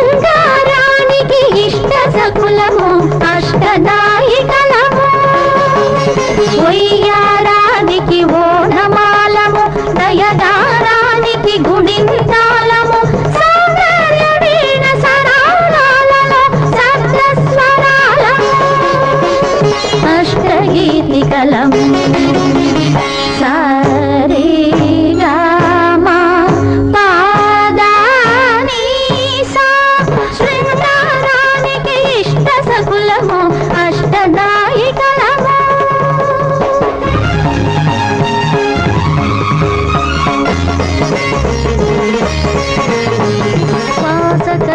శృంగారానికి ఇష్ట సకులము అష్టదాయికలము ఒయ్యారానికి ఓనమాలము దయదారానికి గుణింతాలము సౌందర్య వీణ సరాలలో సప్తస్వరాలము అష్టగీతికలము సరే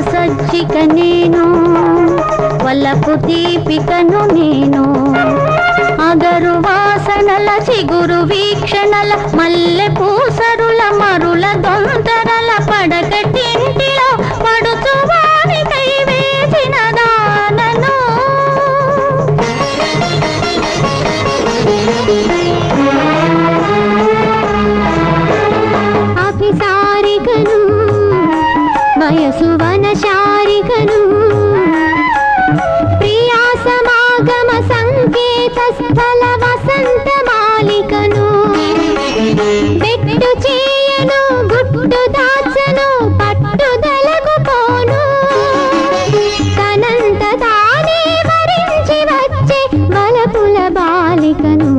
సజ్జిక నేను వల్లపు దీపికను నేను అగరు వాసనల చిగురు వీక్షణల మల్లె పూసరుల మరుల దొంతరల పడకటింటిలో పడుచు వారికై వేసిన దానను అభిసారికను వయసు వనశారికను ప్రియా సమాగమ సంకేత స్థల వసంత మాలికను పెట్టు చేయను గుట్టు దాచను పట్టుదలకు పోను తనంత తానే వరించి వచ్చే వలపుల బాలికను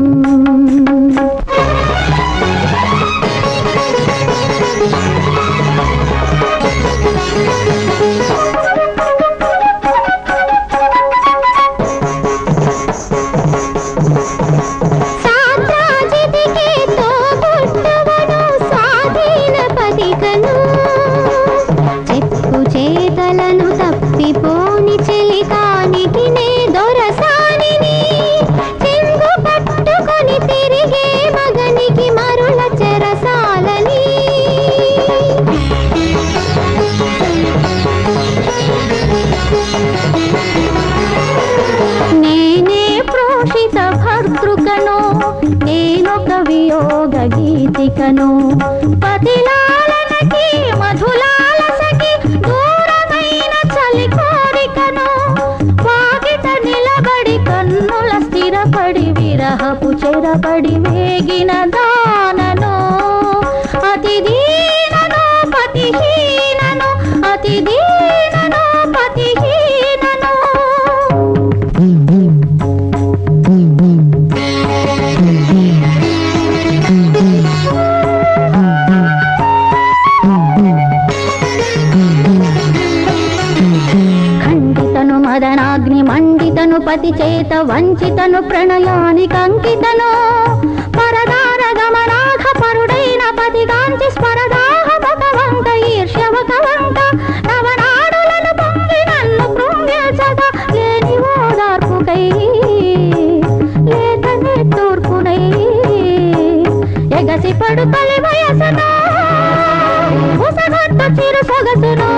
చెప్పు చేతలను తప్పిపోని చెలికానికి నే దొరసానిని చెంగు పట్టుకొని తిరిగే మగనికి మరుల చెరసాలని నేనే ప్రోషిత భర్తృకను నేనొక వియోగ గీతికను పతిలాలనకి మధులాలసకి దూరమైన చలి కోరికను వాకిట నిలబడి కన్నుల స్థిరపడి విరహపు చెరపడి వేగిన దానను అతి దీనను పతిహీనను అతి దీనను పతిహీనను మదనాగ్ని మండితను పతి చేత వంచితను ప్రణయానికి అంకితను పరదార గమనాఘ పరుడైన పతిగాంచి స్మరదాహ భగవంత ఈర్ష్యవకవంత నవనాడులను పొంగి నన్ను కృంగిల్చగా లేని ఓదార్పుకై లేతనే తూర్పునై ఎగసి పడు తొలి వయసును ఉసగొట్టు చిరు సొగసును